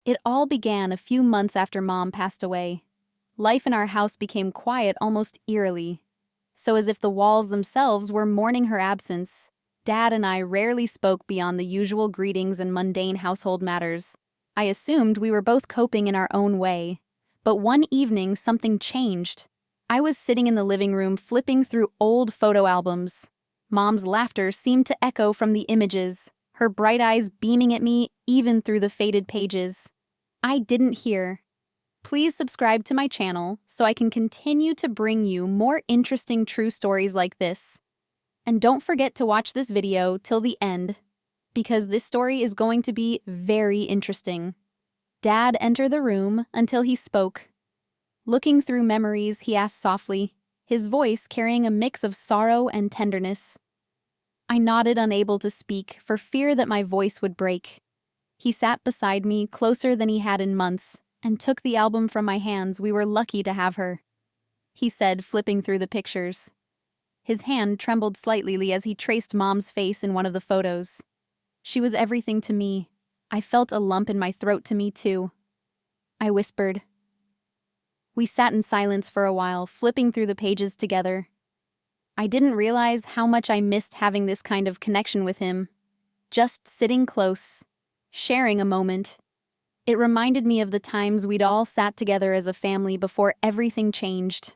It all began a few months after Mom passed away. Life in our house became quiet almost eerily. So, as if the walls themselves were mourning her absence, Dad and I rarely spoke beyond the usual greetings and mundane household matters. I assumed we were both coping in our own way. But one evening, something changed. I was sitting in the living room flipping through old photo albums. Mom's laughter seemed to echo from the images, her bright eyes beaming at me even through the faded pages. I didn't hear. Please subscribe to my channel so I can continue to bring you more interesting true stories like this. And don't forget to watch this video till the end, because this story is going to be very interesting. Dad entered the room until he spoke. Looking through memories, he asked softly, his voice carrying a mix of sorrow and tenderness. I nodded, unable to speak, for fear that my voice would break. He sat beside me, closer than he had in months, and took the album from my hands. We were lucky to have her, he said, flipping through the pictures. His hand trembled slightly as he traced Mom's face in one of the photos. She was everything to me. I felt a lump in my throat. To me too, I whispered. We sat in silence for a while, flipping through the pages together. I didn't realize how much I missed having this kind of connection with him. Just sitting close, sharing a moment. It reminded me of the times we'd all sat together as a family before everything changed.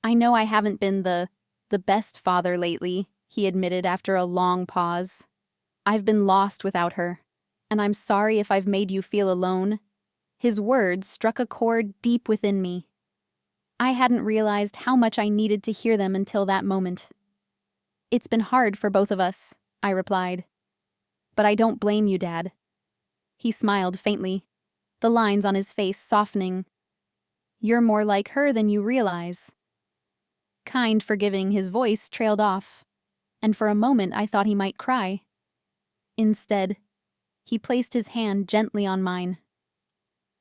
I know I haven't been the best father lately, he admitted after a long pause. I've been lost without her, and I'm sorry if I've made you feel alone. His words struck a chord deep within me. I hadn't realized how much I needed to hear them until that moment. It's been hard for both of us, I replied. But I don't blame you, Dad. He smiled faintly, the lines on his face softening. You're more like her than you realize. Kind, forgiving, his voice trailed off, and for a moment I thought he might cry. Instead, he placed his hand gently on mine.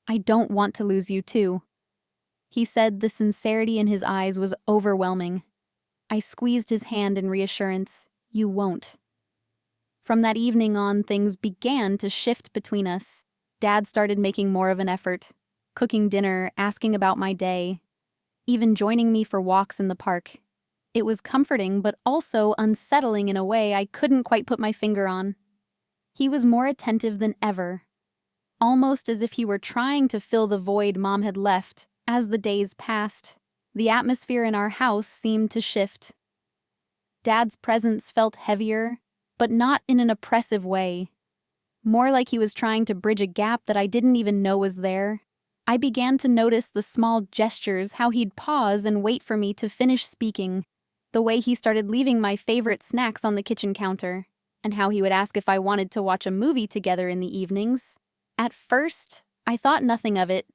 I don't want to lose you too, he said. The sincerity in his eyes was overwhelming. I squeezed his hand in reassurance. You won't. From that evening on, things began to shift between us. Dad started making more of an effort, cooking dinner, asking about my day, even joining me for walks in the park. It was comforting, but also unsettling in a way I couldn't quite put my finger on. He was more attentive than ever, almost as if he were trying to fill the void Mom had left. As the days passed, the atmosphere in our house seemed to shift. Dad's presence felt heavier, but not in an oppressive way. More like he was trying to bridge a gap that I didn't even know was there. I began to notice the small gestures, how he'd pause and wait for me to finish speaking, the way he started leaving my favorite snacks on the kitchen counter, and how he would ask if I wanted to watch a movie together in the evenings. At first, I thought nothing of it.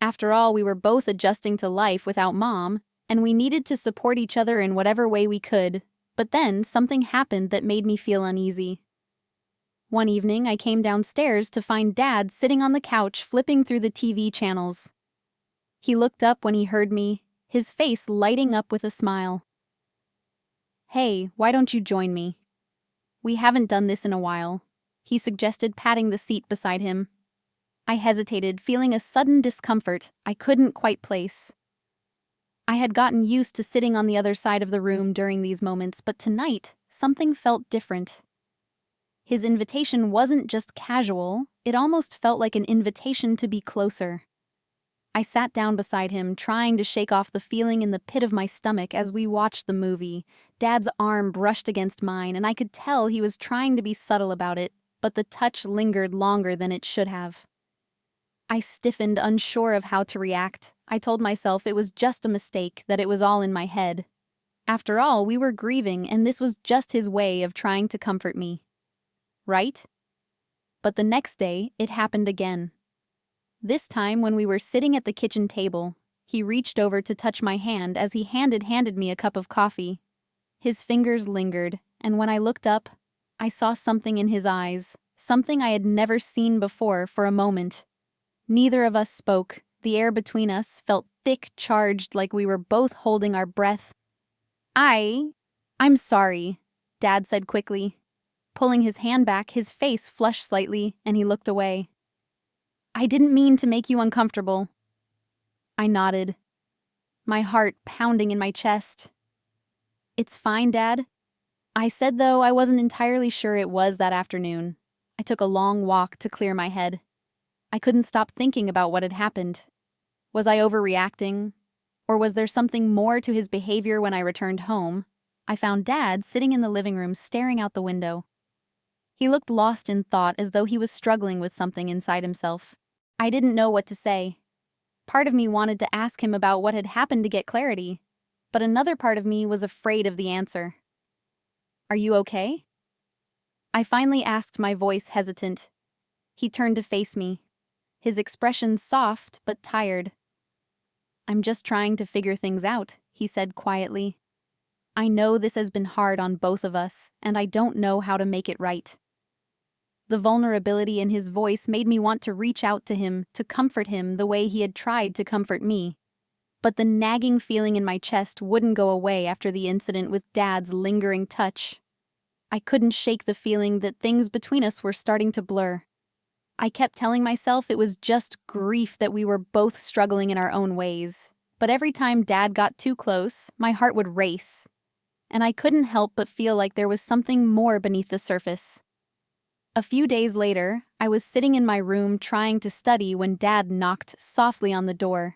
After all, we were both adjusting to life without Mom, and we needed to support each other in whatever way we could. But then something happened that made me feel uneasy. One evening, I came downstairs to find Dad sitting on the couch flipping through the TV channels. He looked up when he heard me, his face lighting up with a smile. Hey, why don't you join me? We haven't done this in a while, he suggested, patting the seat beside him. I hesitated, feeling a sudden discomfort I couldn't quite place. I had gotten used to sitting on the other side of the room during these moments, but tonight, something felt different. His invitation wasn't just casual, it almost felt like an invitation to be closer. I sat down beside him, trying to shake off the feeling in the pit of my stomach as we watched the movie. Dad's arm brushed against mine, and I could tell he was trying to be subtle about it, but the touch lingered longer than it should have. I stiffened, unsure of how to react. I told myself it was just a mistake, that it was all in my head. After all, we were grieving, and this was just his way of trying to comfort me. Right? But the next day, it happened again. This time, when we were sitting at the kitchen table, he reached over to touch my hand as he handed me a cup of coffee. His fingers lingered, and when I looked up, I saw something in his eyes, something I had never seen before. For a moment, neither of us spoke. The air between us felt thick, charged, like we were both holding our breath. I'm sorry, Dad said quickly. Pulling his hand back, his face flushed slightly, and he looked away. I didn't mean to make you uncomfortable. I nodded, my heart pounding in my chest. It's fine, Dad. I said, though I wasn't entirely sure it was that afternoon. I took a long walk to clear my head. I couldn't stop thinking about what had happened. Was I overreacting? Or was there something more to his behavior when I returned home? I found Dad sitting in the living room staring out the window. He looked lost in thought as though he was struggling with something inside himself. I didn't know what to say. Part of me wanted to ask him about what had happened to get clarity, but another part of me was afraid of the answer. Are you okay? I finally asked, my voice hesitant. He turned to face me, his expression soft but tired. I'm just trying to figure things out, he said quietly. I know this has been hard on both of us, and I don't know how to make it right. The vulnerability in his voice made me want to reach out to him, to comfort him the way he had tried to comfort me. But the nagging feeling in my chest wouldn't go away after the incident with Dad's lingering touch. I couldn't shake the feeling that things between us were starting to blur. I kept telling myself it was just grief, that we were both struggling in our own ways. But every time Dad got too close, my heart would race. And I couldn't help but feel like there was something more beneath the surface. A few days later, I was sitting in my room trying to study when Dad knocked softly on the door.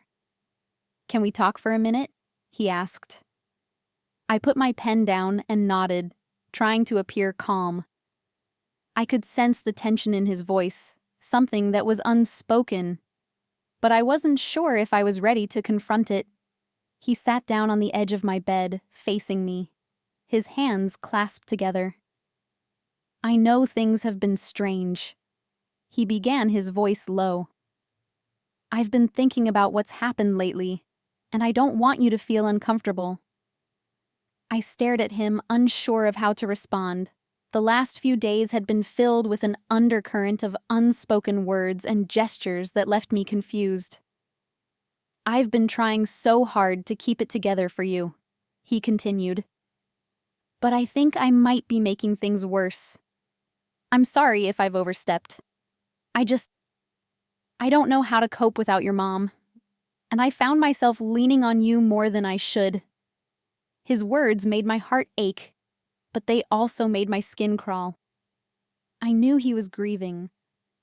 Can we talk for a minute? He asked. I put my pen down and nodded, trying to appear calm. I could sense the tension in his voice, something that was unspoken, but I wasn't sure if I was ready to confront it. He sat down on the edge of my bed, facing me, his hands clasped together. I know things have been strange. He began, his voice low. I've been thinking about what's happened lately, and I don't want you to feel uncomfortable. I stared at him, unsure of how to respond. The last few days had been filled with an undercurrent of unspoken words and gestures that left me confused. I've been trying so hard to keep it together for you, he continued. But I think I might be making things worse. I'm sorry if I've overstepped. I don't know how to cope without your mom, and I found myself leaning on you more than I should. His words made my heart ache, but they also made my skin crawl. I knew he was grieving,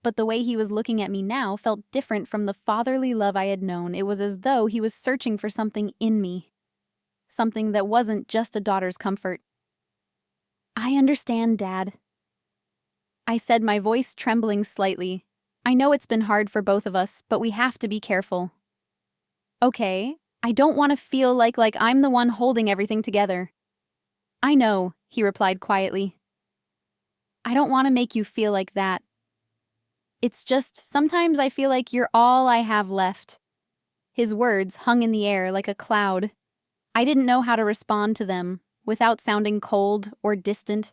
but the way he was looking at me now felt different from the fatherly love I had known. It was as though he was searching for something in me, something that wasn't just a daughter's comfort. I understand, Dad, I said, my voice trembling slightly. I know it's been hard for both of us, but we have to be careful. Okay, I don't want to feel like I'm the one holding everything together. I know, he replied quietly. I don't want to make you feel like that. It's just, sometimes I feel like you're all I have left. His words hung in the air like a cloud. I didn't know how to respond to them, without sounding cold or distant.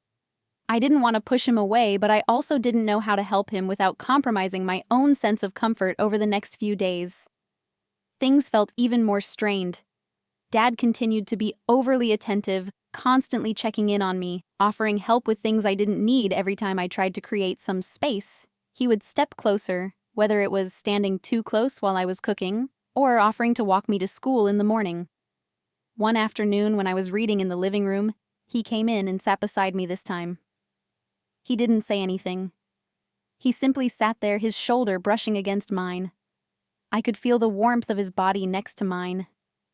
I didn't want to push him away, but I also didn't know how to help him without compromising my own sense of comfort over the next few days. Things felt even more strained. Dad continued to be overly attentive, constantly checking in on me, offering help with things I didn't need every time I tried to create some space. He would step closer, whether it was standing too close while I was cooking, or offering to walk me to school in the morning. One afternoon when I was reading in the living room, he came in and sat beside me this time. He didn't say anything. He simply sat there, his shoulder brushing against mine. I could feel the warmth of his body next to mine,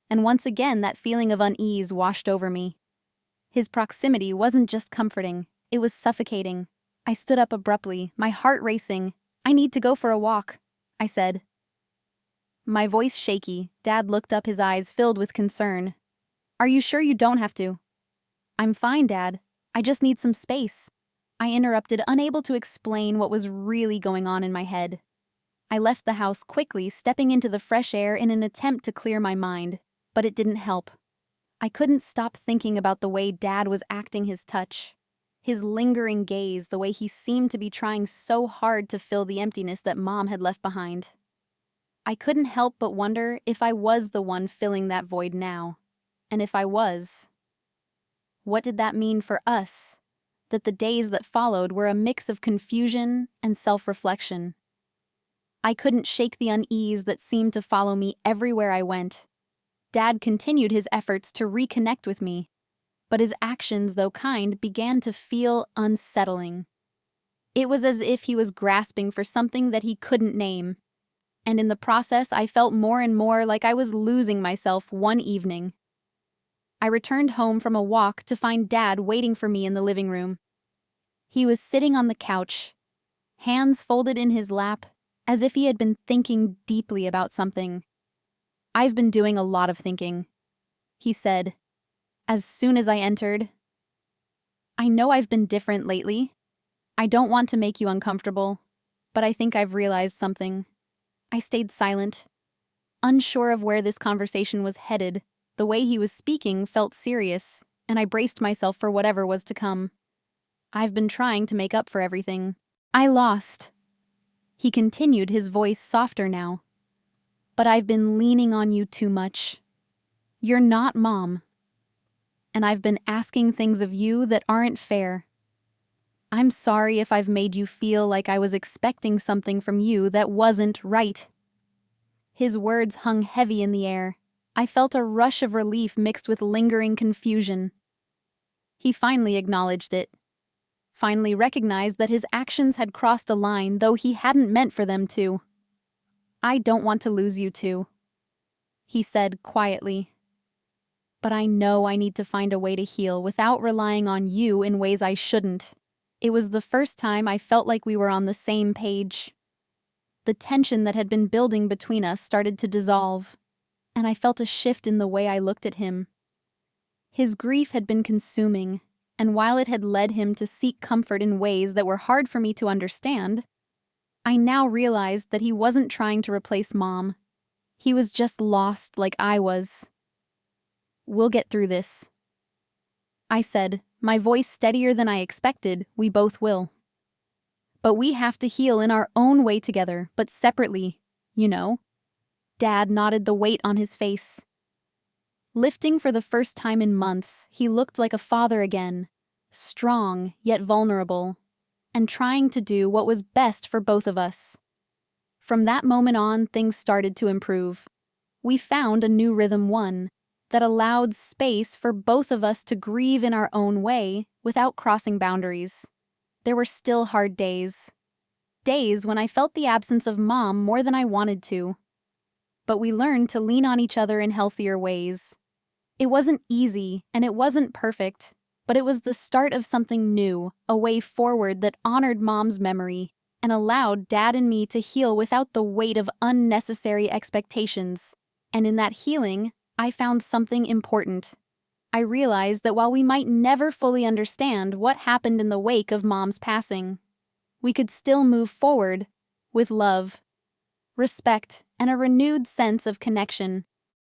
and once again that feeling of unease washed over me. His proximity wasn't just comforting, it was suffocating. I stood up abruptly, my heart racing. I need to go for a walk, I said. My voice shaky, Dad looked up, his eyes filled with concern. Are you sure you don't have to? I'm fine, Dad. I just need some space. I interrupted, unable to explain what was really going on in my head. I left the house quickly, stepping into the fresh air in an attempt to clear my mind, but it didn't help. I couldn't stop thinking about the way Dad was acting, his touch, his lingering gaze, the way he seemed to be trying so hard to fill the emptiness that Mom had left behind. I couldn't help but wonder if I was the one filling that void now. And if I was, what did that mean for us? That the days that followed were a mix of confusion and self-reflection. I couldn't shake the unease that seemed to follow me everywhere I went. Dad continued his efforts to reconnect with me, but his actions, though kind, began to feel unsettling. It was as if he was grasping for something that he couldn't name, and in the process I felt more and more like I was losing myself one evening. I returned home from a walk to find Dad waiting for me in the living room. He was sitting on the couch, hands folded in his lap, as if he had been thinking deeply about something. "I've been doing a lot of thinking," he said, as soon as I entered. "I know I've been different lately. I don't want to make you uncomfortable, but I think I've realized something." I stayed silent, unsure of where this conversation was headed. The way he was speaking felt serious, and I braced myself for whatever was to come. "I've been trying to make up for everything I lost." He continued, his voice softer now. "But I've been leaning on you too much. You're not Mom. And I've been asking things of you that aren't fair. I'm sorry if I've made you feel like I was expecting something from you that wasn't right." His words hung heavy in the air. I felt a rush of relief mixed with lingering confusion. He finally acknowledged it. Finally recognized that his actions had crossed a line, though he hadn't meant for them to. "I don't want to lose you too," he said quietly. "But I know I need to find a way to heal without relying on you in ways I shouldn't." It was the first time I felt like we were on the same page. The tension that had been building between us started to dissolve, and I felt a shift in the way I looked at him. His grief had been consuming, and while it had led him to seek comfort in ways that were hard for me to understand, I now realized that he wasn't trying to replace Mom. He was just lost like I was. "We'll get through this," I said, my voice steadier than I expected. "We both will. But we have to heal in our own way together, but separately, you know." Dad nodded, the weight on his face. Lifting for the first time in months, he looked like a father again, strong yet vulnerable, and trying to do what was best for both of us. From that moment on, things started to improve. We found a new rhythm, one that allowed space for both of us to grieve in our own way without crossing boundaries. There were still hard days. Days when I felt the absence of Mom more than I wanted to. But we learned to lean on each other in healthier ways. It wasn't easy, and it wasn't perfect, but it was the start of something new, a way forward that honored Mom's memory and allowed Dad and me to heal without the weight of unnecessary expectations. And in that healing, I found something important. I realized that while we might never fully understand what happened in the wake of Mom's passing, we could still move forward with love, respect, and a renewed sense of connection.